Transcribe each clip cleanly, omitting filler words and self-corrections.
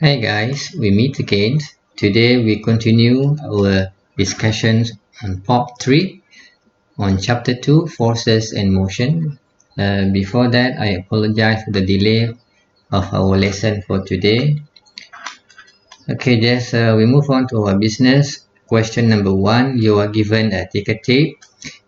Hi guys, we meet again. Today we continue our discussions on Part 3 on Chapter 2 Forces and Motion. Before that, I apologize for the delay of our lesson for today. Okay, just we move on to our business. Question number 1, you are given a ticker tape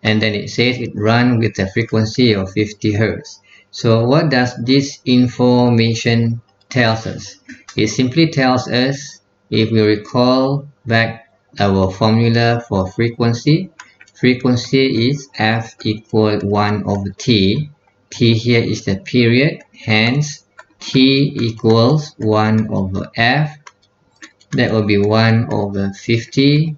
and then it says it runs with a frequency of 50 Hz. So what does this information tells us? It simply tells us, if we recall back our formula for frequency is F equal 1 over T. T here is the period, hence T equals 1 over F. That will be 1 over 50.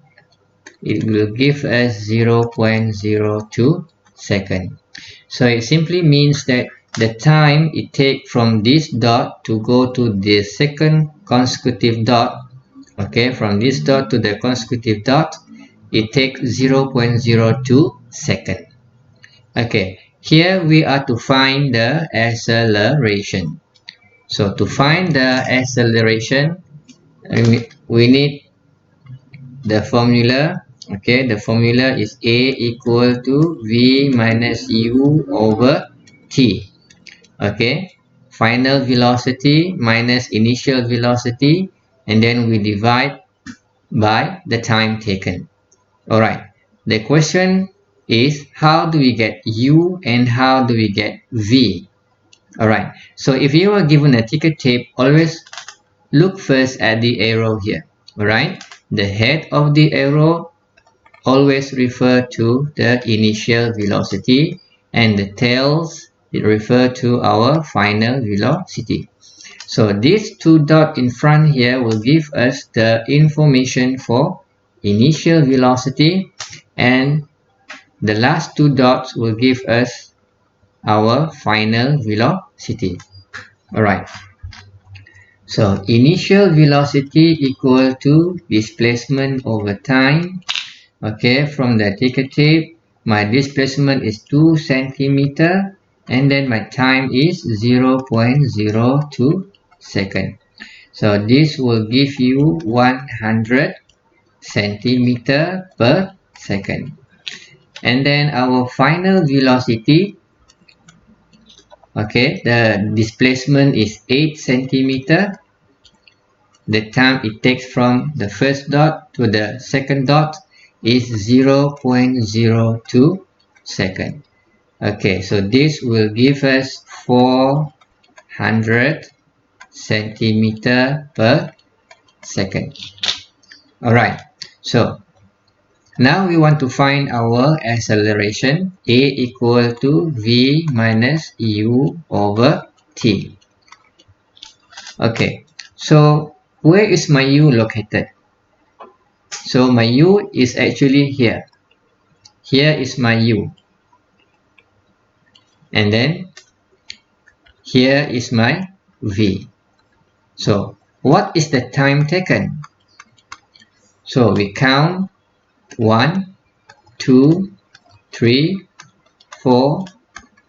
It will give us 0.02 second. So it simply means that the time it takes from this dot to go to the second consecutive dot, okay, from this dot to the consecutive dot, it takes 0.02 second. Okay, here we are to find the acceleration. So to find the acceleration, we need the formula. Okay, the formula is A equal to V minus U over T. Okay, final velocity minus initial velocity, and then we divide by the time taken. All right, the question is, how do we get U and how do we get V? All right, so if you are given a ticker tape, always look first at the arrow here. All right, the head of the arrow always refer to the initial velocity, and the tails refer to our final velocity. So these two dots in front here will give us the information for initial velocity, and the last two dots will give us our final velocity. Alright, so initial velocity equal to displacement over time. Okay, from the ticker tape, my displacement is 2 centimeter, and then my time is 0.02 second. So this will give you 100 centimeter per second. And then our final velocity, okay, the displacement is 8 centimeter. The time it takes from the first dot to the second dot is 0.02 second. Okay, so this will give us 400 centimeter per second. Alright, so now we want to find our acceleration. A equal to V minus U over T. Okay, so where is my U located? So my U is actually here. Here is my U. And then here is my V. So what is the time taken? So we count 1, 2, 3, 4,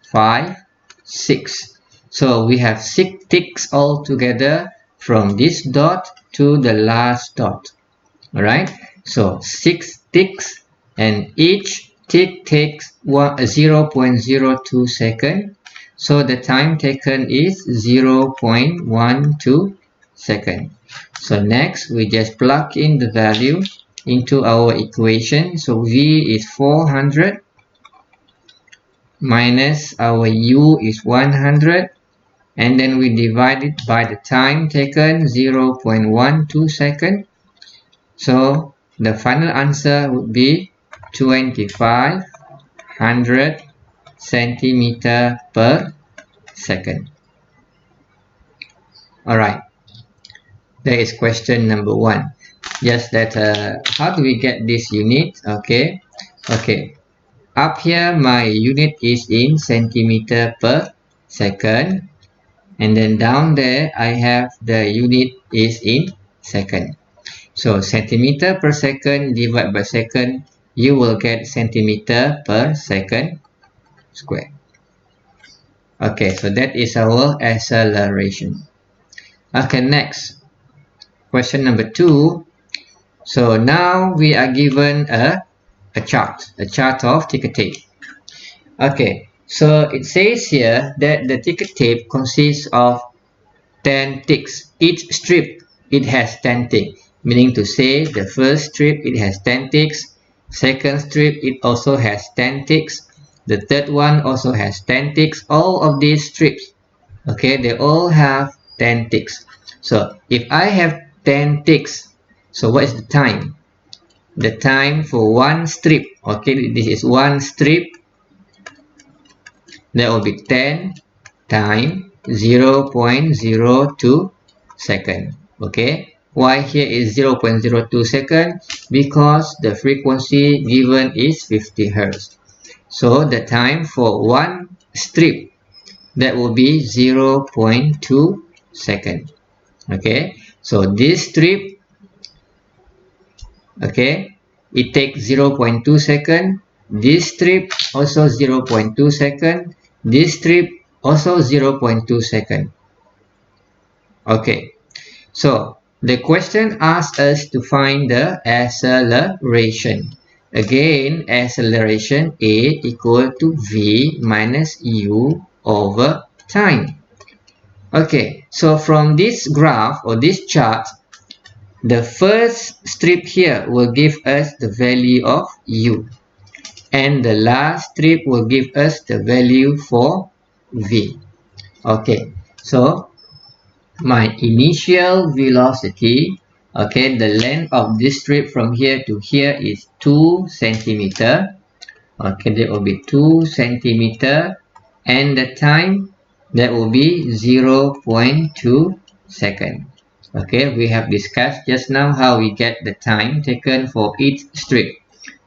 5, 6. So we have 6 ticks all together from this dot to the last dot. Alright, so 6 ticks, and each tick takes 0.02 second. So the time taken is 0.12 second. So next we just plug in the value into our equation. So V is 400 minus our U is 100, and then we divide it by the time taken, 0.12 second. So the final answer would be 2500 centimeter per second. Alright, that is question number 1. Just that how do we get this unit? Okay, up here my unit is in centimeter per second, and then down there I have the unit is in second. So centimeter per second divided by second, you will get centimeter per second square. Okay, so that is our acceleration. Okay, next. question number 2. So now we are given a chart of ticker tape. Okay, so it says here that the ticker tape consists of 10 ticks. Each strip it has 10 ticks, meaning to say the first strip it has 10 ticks, second strip it also has 10 ticks, the third one also has 10 ticks. All of these strips, okay, they all have 10 ticks. So if I have 10 ticks, so what is the time? The time for one strip, okay, this is one strip, that will be 10 times 0.02 second. Okay, why here is 0.02 second? Because the frequency given is 50 Hz. So the time for one strip, that will be 0.2 second. Okay, so this strip, okay, it takes 0.2 second. This strip also 0.2 second. This strip also 0.2 second. Okay, so the question asks us to find the acceleration. Again, acceleration A equal to V minus U over time. Okay, so from this graph or this chart, the first strip here will give us the value of U, and the last strip will give us the value for V. Okay, so my initial velocity, okay, the length of this strip from here to here is 2 centimeter. Okay, that will be 2 centimeter, and the time, that will be 0.2 second. Okay, we have discussed just now how we get the time taken for each strip.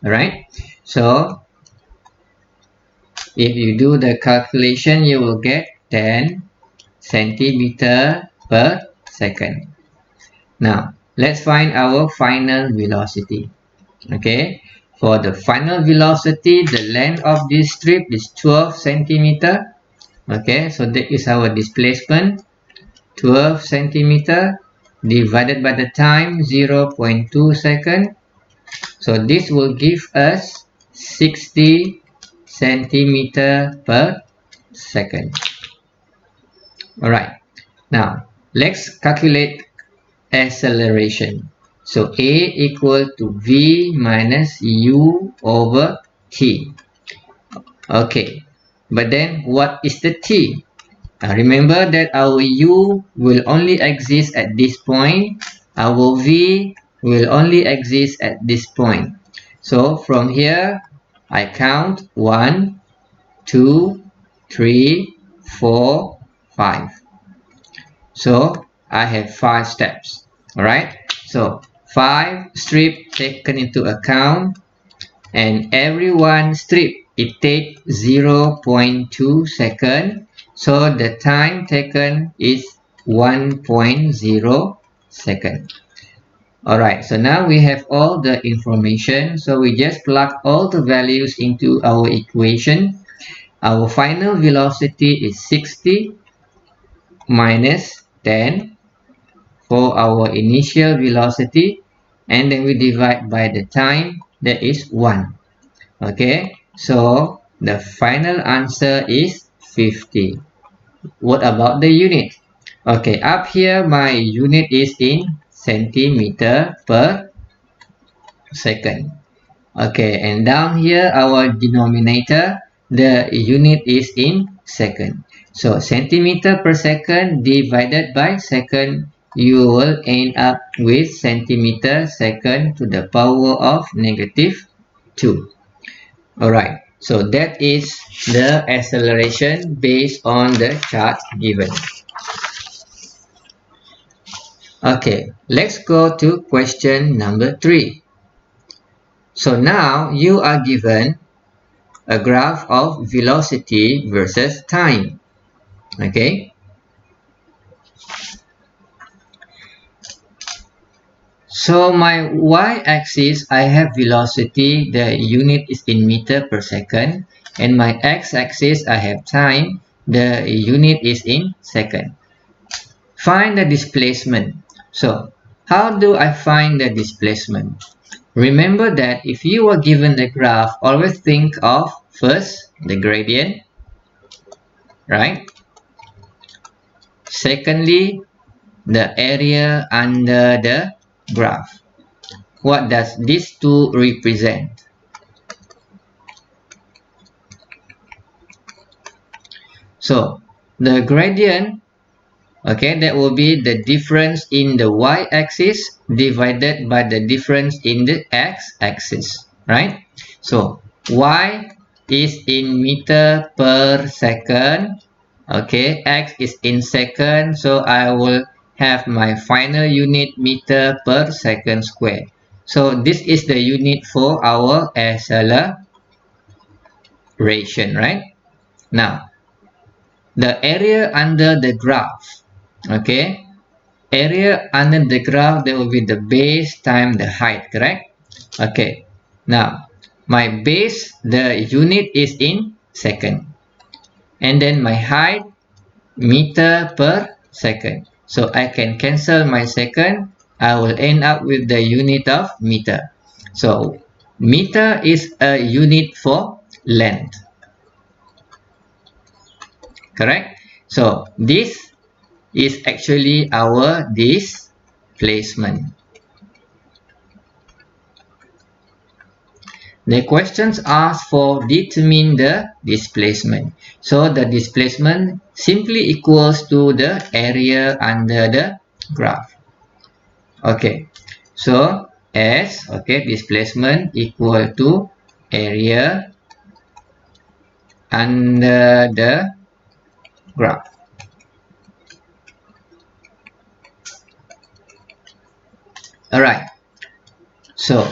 All right, so if you do the calculation, you will get 10 centimeter per second. Now, let's find our final velocity. Okay, for the final velocity, the length of this strip is 12 centimeter. Okay, so that is our displacement, 12 centimeter divided by the time, 0.2 second. So this will give us 60 centimeter per second. Alright, now let's calculate acceleration. So A equal to V minus U over T. Okay, but then what is the T? Remember that our U will only exist at this point. Our V will only exist at this point. So from here, I count 1, 2, 3, 4, 5. So I have 5 steps. Alright, so 5 strips taken into account, and every one strip it takes 0.2 second. So the time taken is 1.0 second. Alright, so now we have all the information. So we just plug all the values into our equation. Our final velocity is 60 minus 10 for our initial velocity, and then we divide by the time, that is 1. Okay, so the final answer is 50. What about the unit? Okay, up here my unit is in centimeter per second. Okay, and down here our denominator, the unit is in second. So centimeter per second divided by second, you will end up with centimeter second to the power of negative 2. Alright, so that is the acceleration based on the chart given. Okay, let's go to question number 3. So now you are given a graph of velocity versus time. Okay, so my y-axis, I have velocity, the unit is in meter per second, and my x-axis, I have time, the unit is in second. Find the displacement. So How do I find the displacement? Remember that if you were given the graph, always think of first the gradient, right? Secondly, the area under the graph. What does these two represent? So the gradient, okay, that will be the difference in the y-axis divided by the difference in the x-axis, right? So y is in meter per second, okay, x is in second, so I will have my final unit meter per second square. So this is the unit for our acceleration, right? Now the area under the graph, okay, area under the graph, that will be the base times the height, correct? Okay, now my base, the unit is in second, and then my height, meter per second. So I can cancel my second, I will end up with the unit of meter. So meter is a unit for length, correct? So this is actually our displacement. The questions ask for determine the displacement. So the displacement simply equals to the area under the graph. Okay, so S, okay, displacement equal to area under the graph. Alright, so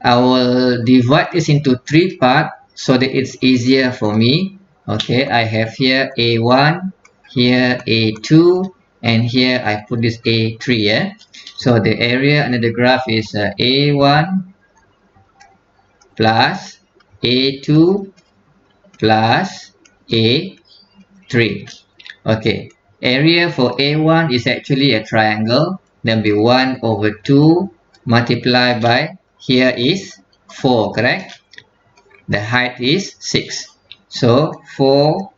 I will divide this into three parts so that it's easier for me. Okay, I have here A1, here A2, and here I put this A3. Yeah? So the area under the graph is A1 plus A2 plus A3. Okay, area for A1 is actually a triangle. Then be 1 over 2 multiplied by, here is 4, correct? The height is 6. So 4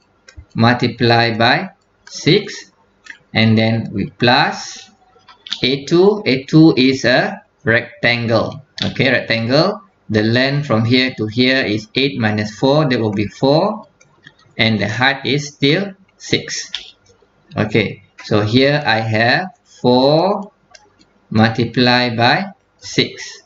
multiplied by 6, and then we plus A2. A2 is a rectangle. Okay, rectangle. The length from here to here is 8 minus 4. That will be 4. And the height is still 6. Okay, so here I have 4 multiplied by 6.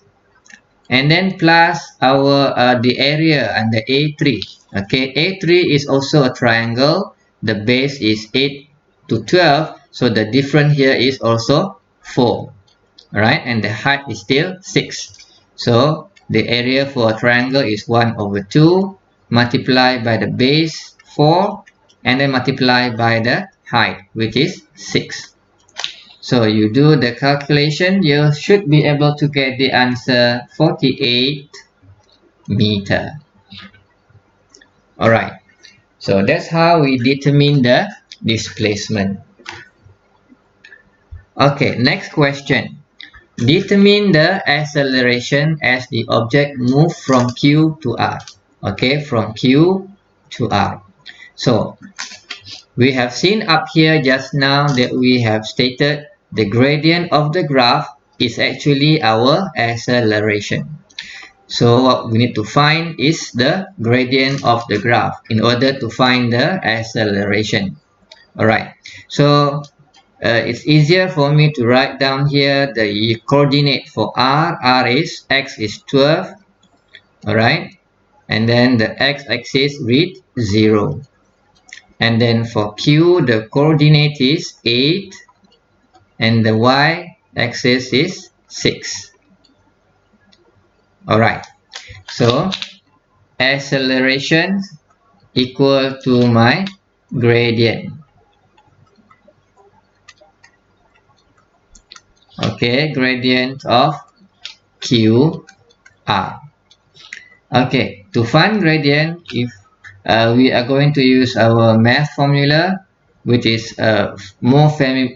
And then plus our the area and the A3. Okay, A3 is also a triangle. The base is 8 to 12, so the difference here is also 4. Alright, and the height is still 6. So the area for a triangle is 1 over 2 multiplied by the base 4, and then multiplied by the height, which is 6. So you do the calculation, you should be able to get the answer 48 meter. Alright, so that's how we determine the displacement. Okay, next question. Determine the acceleration as the object moves from Q to R. Okay, from Q to R. So we have seen up here just now that we have stated the gradient of the graph is actually our acceleration. So what we need to find is the gradient of the graph in order to find the acceleration. Alright, so it's easier for me to write down here the coordinate for R. R is X is 12. Alright, and then the X-axis with 0. And then for Q, the coordinate is 8, and the y-axis is 6. Alright, so acceleration equal to my gradient. Okay, gradient of QR. Okay, to find gradient, if we are going to use our math formula, which is familiar.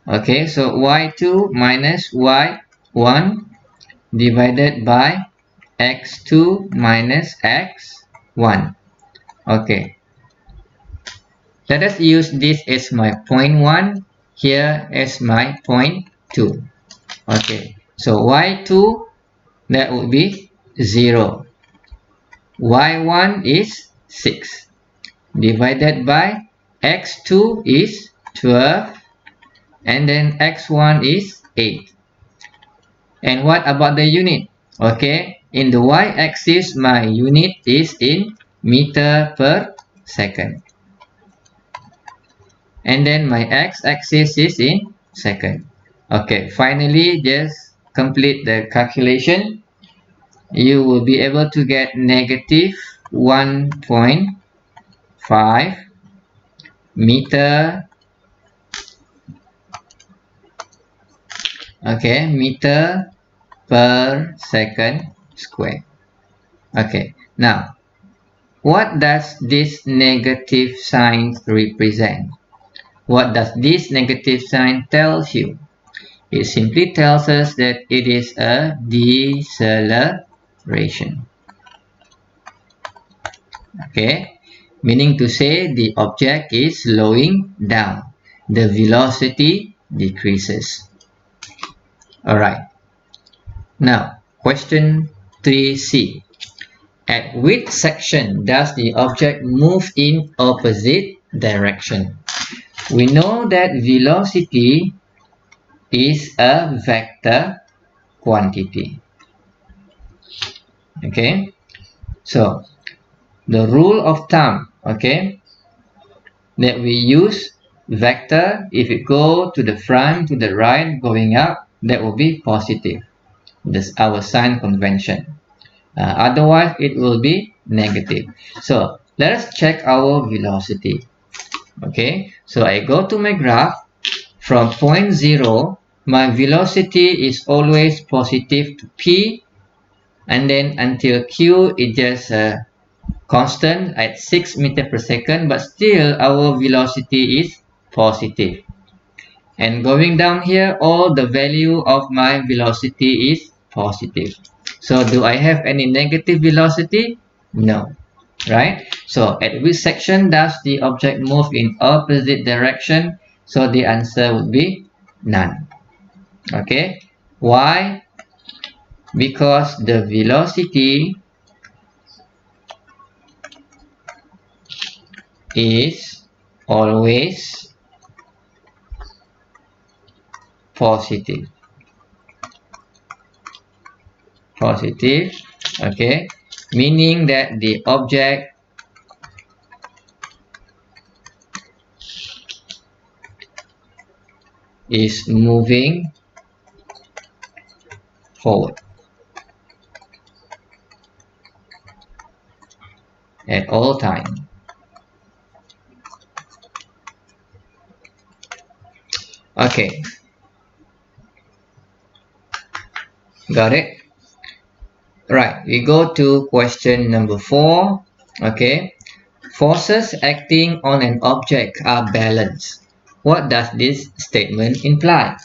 Okay, so y2 minus y1 divided by x2 minus x1. Okay, let us use this as my point 1, here as my point 2. Okay, so y2, that would be 0. y1 is 6 divided by x2 is 12, and then x1 is 8. And what about the unit? Okay, in the y-axis my unit is in meter per second, and then my x-axis is in second. Okay, finally just complete the calculation. You will be able to get negative 1.5 meter, okay, meter per second square. Okay, now what does this negative sign represent? What does this negative sign tells you? It simply tells us that it is a deceleration. Okay, meaning to say the object is slowing down. The velocity decreases. Alright. Now, question 3C. At which section does the object move in opposite direction? We know that velocity is a vector quantity. Okay, so the rule of thumb, okay, that we use vector, if it go to the front, to the right, going up, that will be positive. That's our sign convention. Otherwise, it will be negative. So let us check our velocity. Okay, so I go to my graph. From point 0, my velocity is always positive to p, and then until q it just constant at 6 meter per second, but still our velocity is positive. And going down here, all the value of my velocity is positive. So do I have any negative velocity? No, right? So at which section does the object move in opposite direction? So the answer would be none. Okay, why? Because the velocity is always positive. Okay, meaning that the object is moving forward at all time. Okay, got it? Right, we go to question number 4. Okay, forces acting on an object are balanced. What does this statement imply?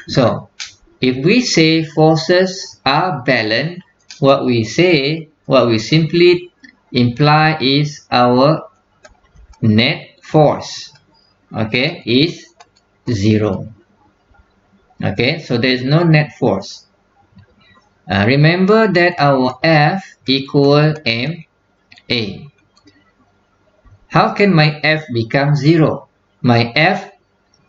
So, if we say forces are balanced, what we simply imply is our net force, okay, is 0. Okay, so there is no net force. Remember that our F equal ma. How can my F become 0? My F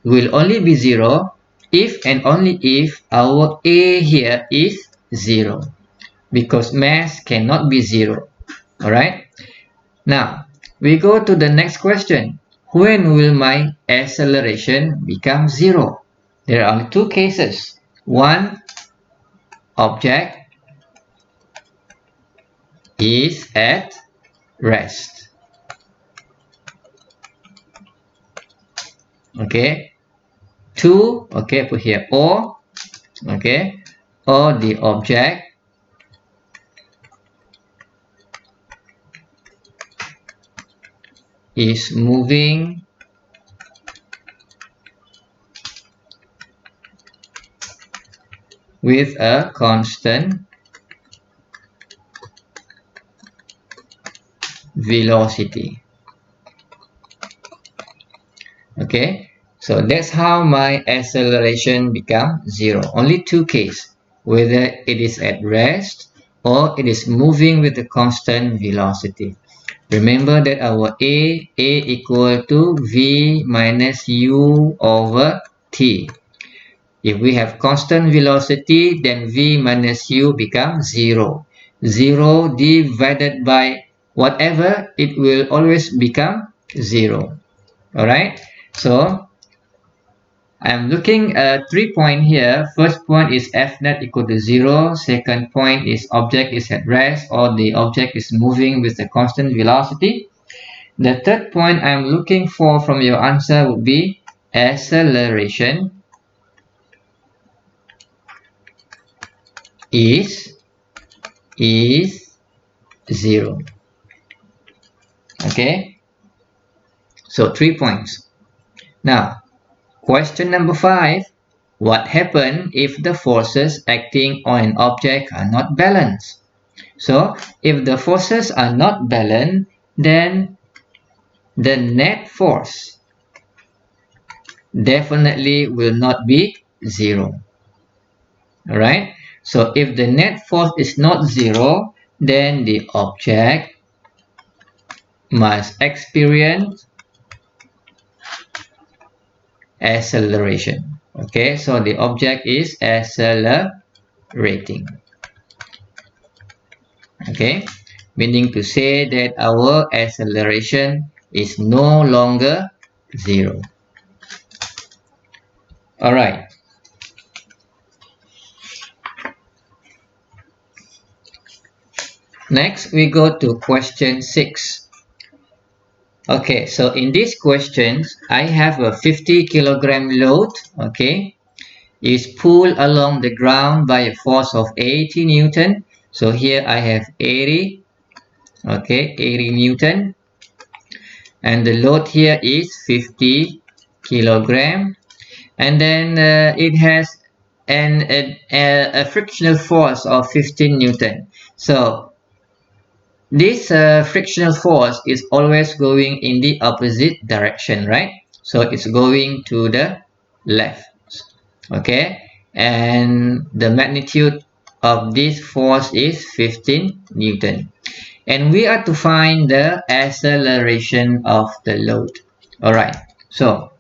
will only be 0 if and only if our A here is 0, because mass cannot be 0. Alright, now we go to the next question. When will my acceleration become 0? There are two cases. One, object is at rest. Okay, 2, okay, put here or, okay, or the object is moving with a constant velocity. Okay, so that's how my acceleration become 0. Only two cases, whether it is at rest or it is moving with a constant velocity. Remember that our A equal to V minus U over T. If we have constant velocity, then V minus U becomes 0. 0 divided by whatever, it will always become 0. Alright, so I'm looking at 3 points here. First point is F net equal to 0. Second point is object is at rest or the object is moving with a constant velocity. The third point I'm looking for from your answer would be acceleration is 0. Okay, so 3 points. Now, question number 5. What happens if the forces acting on an object are not balanced? So, if the forces are not balanced, then the net force definitely will not be 0. Alright, so if the net force is not 0, then the object must experience acceleration. Okay, so the object is accelerating. Okay, meaning to say that our acceleration is no longer 0. Alright. Next, we go to question 6. Okay, so in this question, I have a 50 kilogram load, okay, is pulled along the ground by a force of 80 Newton. So here I have 80, okay, 80 Newton. And the load here is 50 kilogram. And then it has a frictional force of 15 Newton. So this frictional force is always going in the opposite direction, right? So it's going to the left. Okay, and the magnitude of this force is 15 Newton. And we are to find the acceleration of the load. Alright, so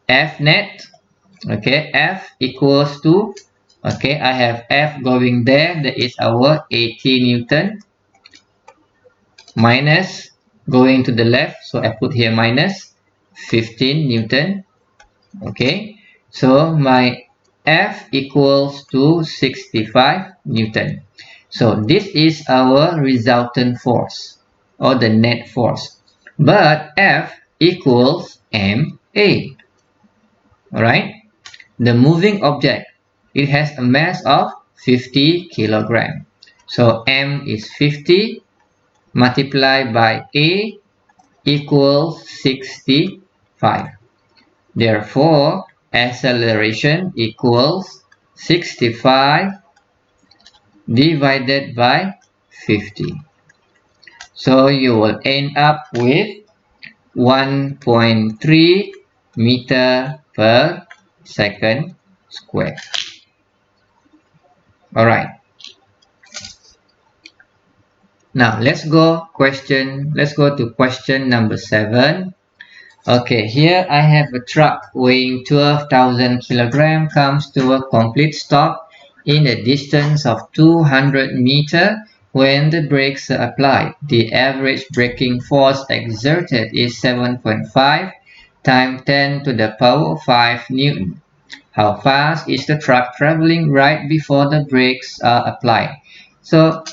F net, okay, F equals to, okay, I have F going there, that is our 80 Newton, minus going to the left, so I put here minus 15 Newton. Okay, so my F equals to 65 Newton. So this is our resultant force or the net force. But F equals MA. Alright, the moving object, it has a mass of 50 kilogram. So M is 50 multiplied by A equals 65. Therefore, acceleration equals 65 divided by 50. So you will end up with 1.3 meter per second square. Alright. Now let's go to question number 7. Okay, here I have a truck weighing 12,000 kilograms comes to a complete stop in a distance of 200 meters when the brakes are applied. The average braking force exerted is 7.5 times 10 to the power 5 Newton. How fast is the truck traveling right before the brakes are applied? So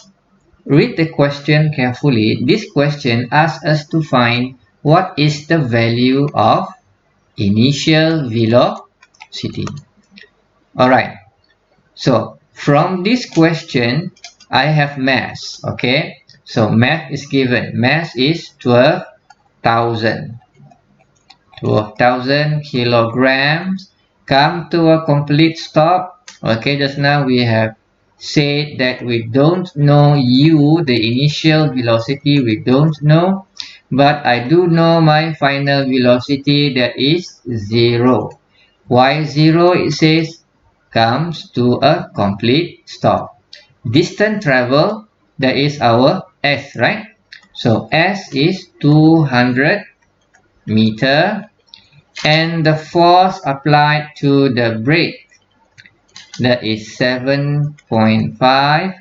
read the question carefully. This question asks us to find what is the value of initial velocity. Alright, so from this question, I have mass. Okay, so mass is given. Mass is 12,000 12,000 kilograms come to a complete stop. Okay, just now we have said that we don't know u, the initial velocity we don't know, but I do know my final velocity, that is 0. Why 0? It says comes to a complete stop. Distance travel, that is our s, right? So s is 200 meter, and the force applied to the brake, that is 7.5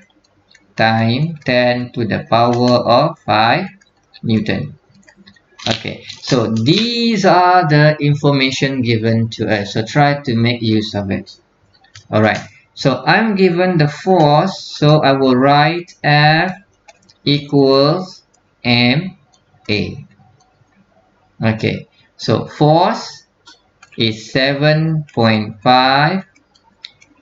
times 10 to the power of 5 Newton. Okay, so these are the information given to us, so try to make use of it. Alright, so I'm given the force, so I will write F equals MA. Okay, so force is 7.5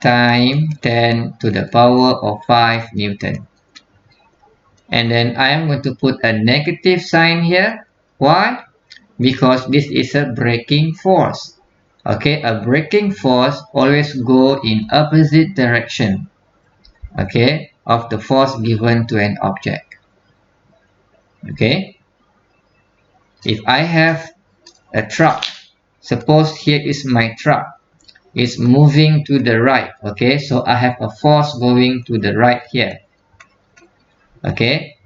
times 10 to the power of 5 Newton. And then I am going to put a negative sign here. Why? Because this is a braking force. Okay, a braking force always go in opposite direction, okay, of the force given to an object. Okay, if I have a truck, suppose here is my truck, it's moving to the right. Okay, so I have a force going to the right here. Okay,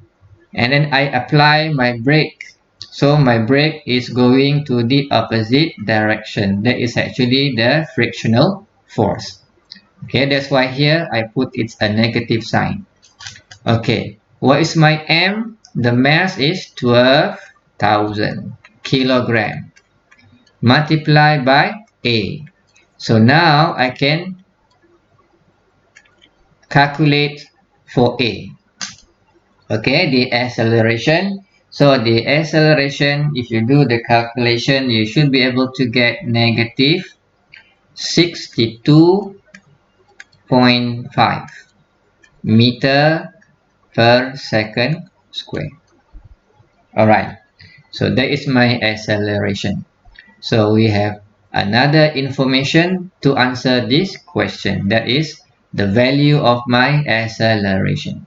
and then I apply my brake, so my brake is going to the opposite direction. That is actually the frictional force. Okay, that's why here I put it's a negative sign. Okay, what is my M? The mass is 12,000 kilogram multiplied by A. So now I can calculate for A. Okay, the acceleration. So the acceleration, if you do the calculation, you should be able to get negative 62.5 meter per second square. Alright, so that is my acceleration. So we have another information to answer this question, that is the value of my acceleration.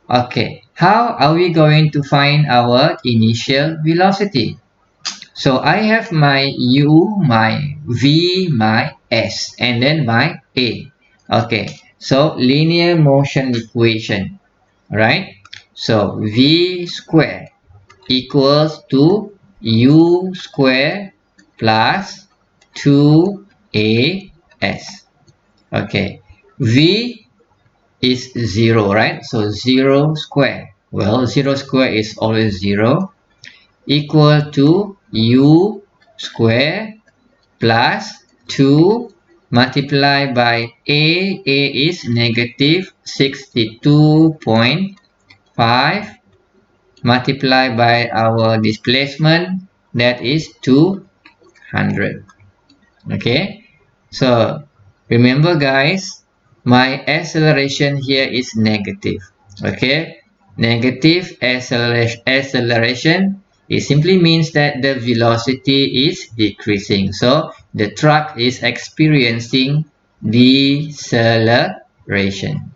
Okay, how are we going to find our initial velocity? So I have my u, my v, my s, and then my a. Okay, so linear motion equation, right? So v square equals to u square plus 2as. Okay, v is 0, right? So 0 square, well, 0 square is always 0, equal to u square plus 2 multiplied by a is negative 62.5 multiplied by our displacement, that is 200. Okay, so remember guys, my acceleration here is negative. Okay, negative acceleration, it simply means that the velocity is decreasing, so the truck is experiencing deceleration.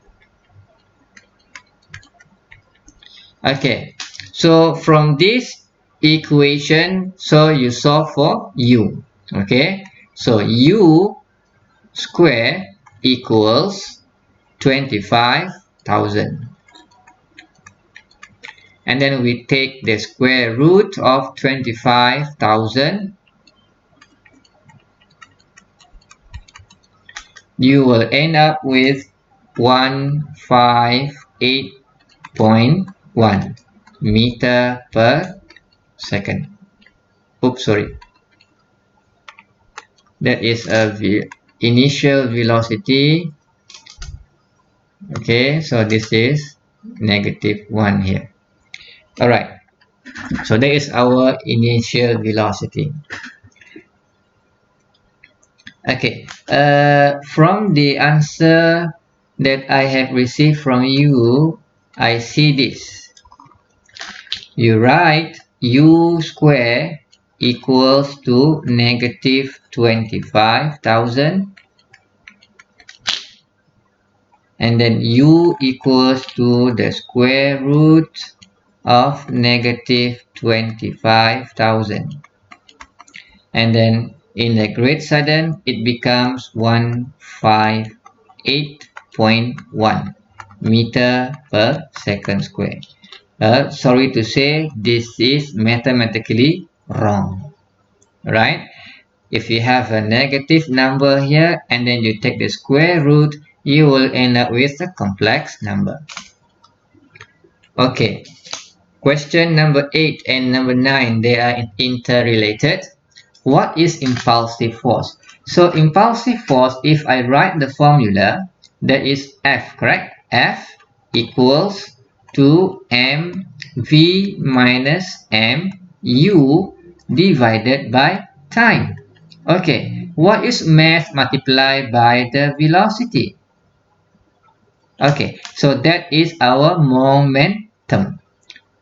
Okay, so from this equation, so you solve for u. Okay, so u square equals 25,000, and then we take the square root of 25,000. You will end up with 158.1 meter per second. Oops, sorry. That is a initial velocity. Okay, so this is -1 here. Alright, so that is our initial velocity. Okay, from the answer that I have received from you, I see this. You write u square equals to negative 25,000, and then u equals to the square root of negative 25,000, and then in the great sudden it becomes 158.1 meter per second square. Sorry to say, this is mathematically wrong, right? If you have a negative number here and then you take the square root, you will end up with a complex number. Okay, question number 8 and number 9, they are interrelated. What is impulsive force? So impulsive force, if I write the formula, that is F, correct? F equals to mv minus mu divided by time. Okay, what is mass multiplied by the velocity? Okay, so that is our momentum.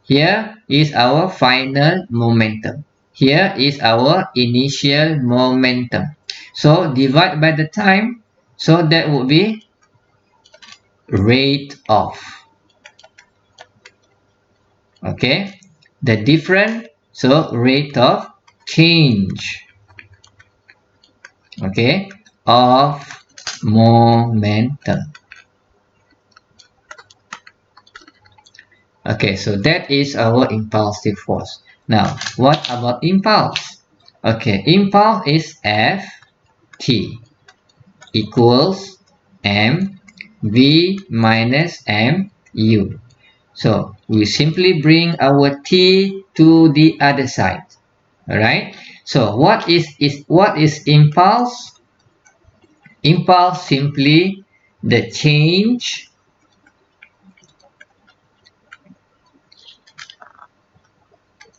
Here is our final momentum. Here is our initial momentum. So divide by the time. So that would be rate of. Okay. The difference. So rate of change. Okay. Of momentum. Okay. So that is our impulsive force. Now, what about impulse? Okay. Impulse is Ft equals mv minus mu. So we simply bring our t to the other side. All right. So what is impulse? Impulse simply the change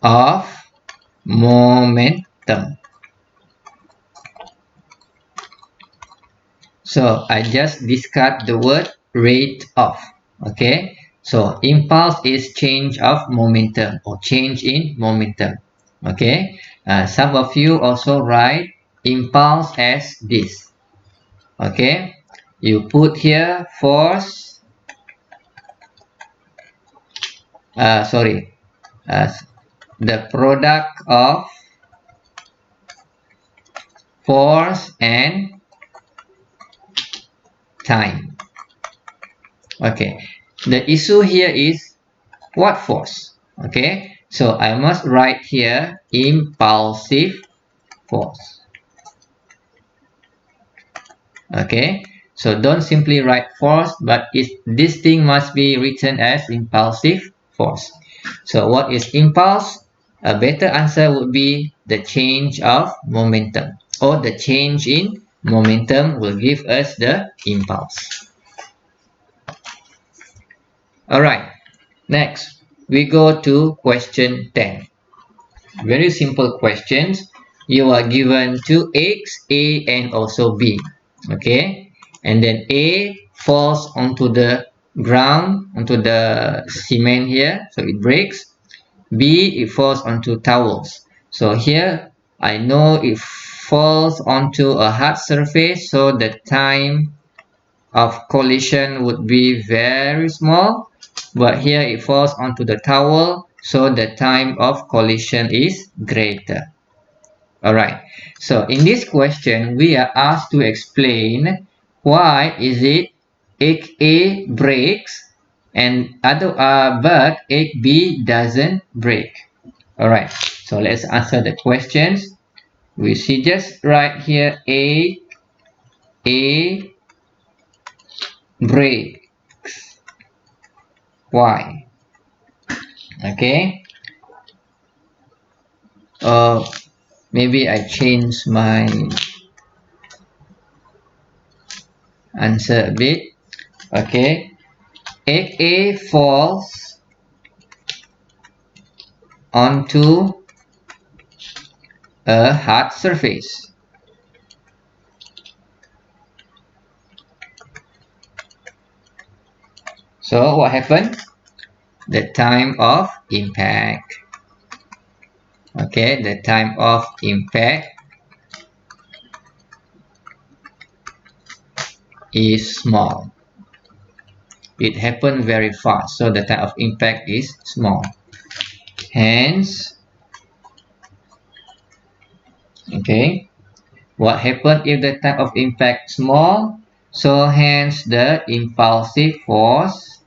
of momentum. So I just discard the word rate of. Okay. So impulse is change of momentum or change in momentum. Okay. Some of you also write impulse as this. Okay. You put here force. Sorry. The product of force and time. Okay. The issue here is what force? Okay. So I must write here impulsive force. Okay. So don't simply write force, but this thing must be written as impulsive force. So what is impulse? A better answer would be the change of momentum, or the change in momentum will give us the impulse. Alright, next we go to question 10. Very simple questions. You are given two eggs, A and also B. Okay, and then A falls onto the ground, onto the cement here, so it breaks. B, it falls onto towels. So here I know it falls onto a hard surface, so the time of collision would be very small, but here it falls onto the towel, so the time of collision is greater. Alright, so in this question we are asked to explain why is it egg A breaks and but egg B doesn't break. Alright, so let's answer the questions. We see just right here egg A break. Why? Okay. Maybe I change my answer a bit. Okay. Egg A falls onto a hard surface. So what happened? The time of impact. Okay, the time of impact is small. It happened very fast, so the time of impact is small. Hence, okay, what happened if the time of impact small? So hence the impulsive force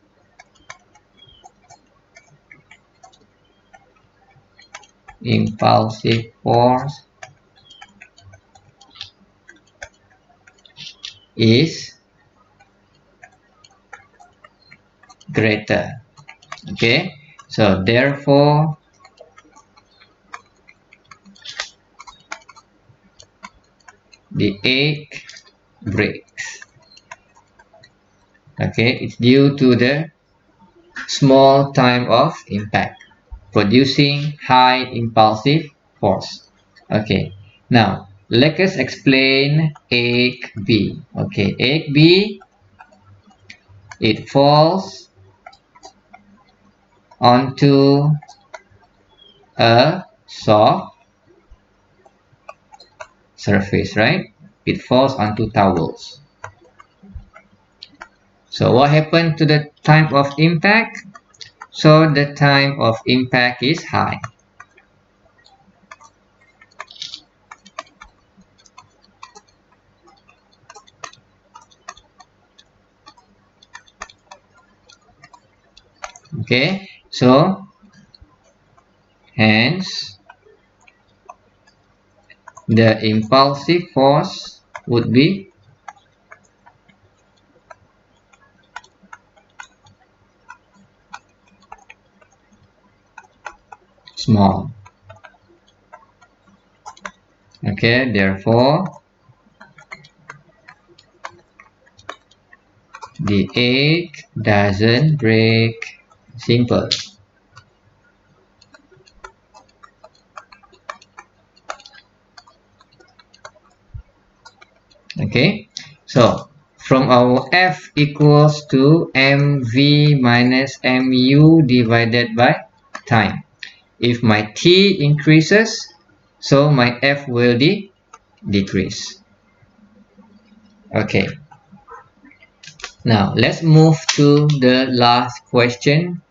is greater. Okay, so therefore the egg breaks. Okay, it's due to the small time of impact, producing high impulsive force. Okay, now let us explain egg B. Okay, egg B, it falls onto a soft surface, right? It falls onto towels. So what happened to the time of impact? So the time of impact is high. Okay, so hence the impulsive force would be small. Okay, therefore the egg doesn't break. Simple. Okay, so from our F equals to mv minus mu divided by time. If my t increases, so my F will decrease. Okay, now let's move to the last question.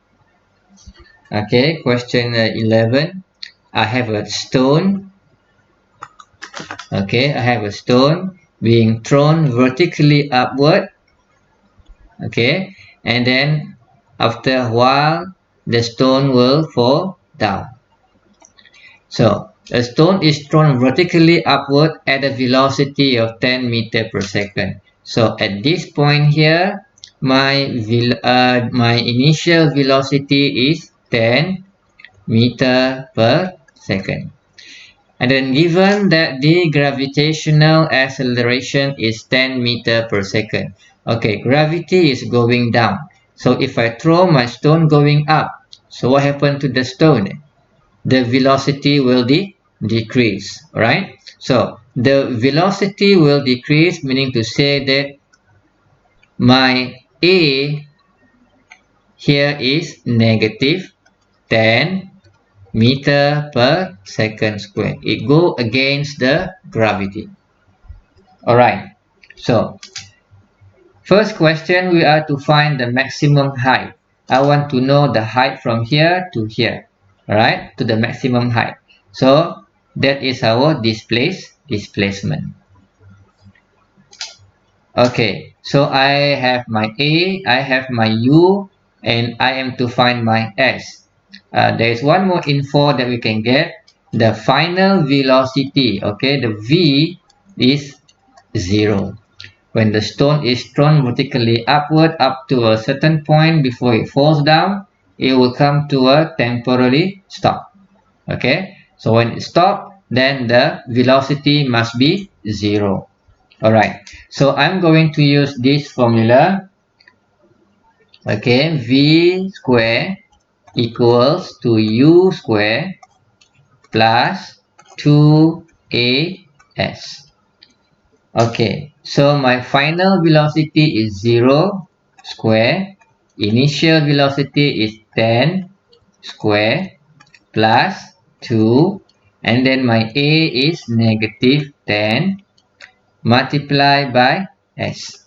Okay, question 11. I have a stone. Okay, I have a stone being thrown vertically upward. Okay, and then after a while the stone will fall down. So a stone is thrown vertically upward at a velocity of 10 meters per second. So at this point here, my initial velocity is 10 meter per second. And then given that the gravitational acceleration is 10 meter per second. Okay, gravity is going down. So if I throw my stone going up, so what happened to the stone? The velocity will decrease, right? So the velocity will decrease, meaning to say that my A here is negative 10 meter per second square. It go against the gravity. All right. So first question, we are to find the maximum height. I want to know the height from here to here. All right, to the maximum height. So that is our displacement. Okay, so I have my A, I have my U, and I am to find my S. There is one more info that we can get. The final velocity, okay, the V is 0. When the stone is thrown vertically upward up to a certain point before it falls down, it will come to a temporary stop. Okay, so when it stops, then the velocity must be 0. Alright, so I'm going to use this formula. Okay, V square equals to U square plus 2AS. Okay, so my final velocity is 0 square. Initial velocity is 10 square plus 2, and then my A is negative 10 multiplied by S,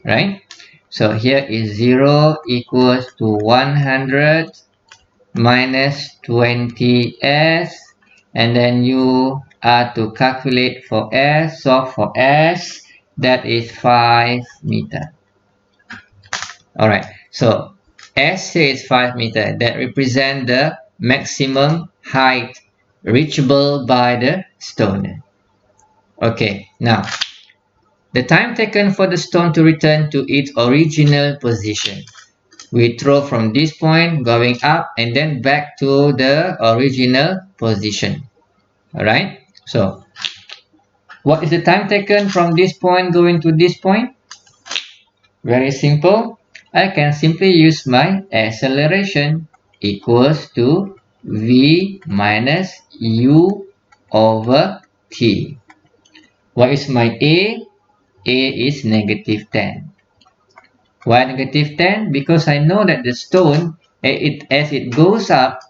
right? So here is 0 equals to 100 minus 20S, and then you are to calculate for S. So for S, that is 5 meter. Alright, so S here is 5 meter. That represents the maximum height reachable by the stone. Okay, now the time taken for the stone to return to its original position. We throw from this point going up and then back to the original position. Alright, so what is the time taken from this point going to this point? Very simple. I can simply use my acceleration equals to v minus u over t. What is my A? A is negative 10. Why negative 10? Because I know that the stone, as it goes up,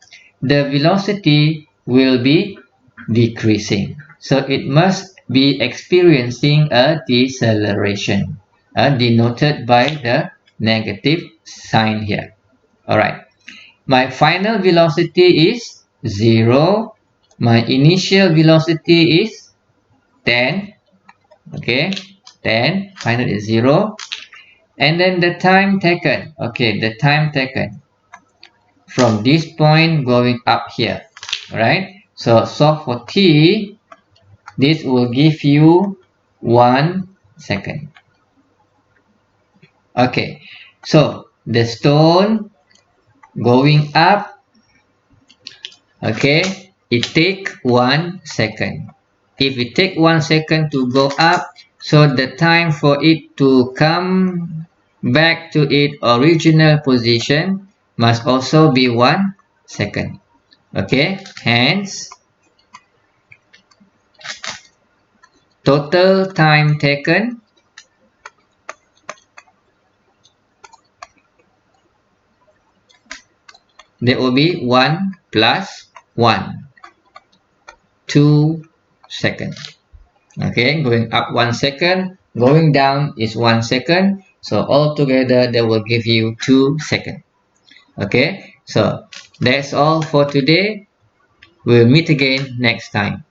the velocity will be decreasing. So it must be experiencing a deceleration, denoted by the negative sign here. Alright, my final velocity is 0. My initial velocity is 10. Okay, 10. Final is 0. And then the time taken. Okay, the time taken from this point going up here. Alright, so solve for t. This will give you 1 second. Okay, so the stone going up, okay, it take 1 second. If it take 1 second to go up, so the time for it to come back to its original position must also be 1 second. Okay, hence total time taken that will be 1 plus 1, 2 seconds. Okay, going up 1 second, going down is 1 second, so altogether that will give you 2 seconds. Okay, so that's all for today. We'll meet again next time.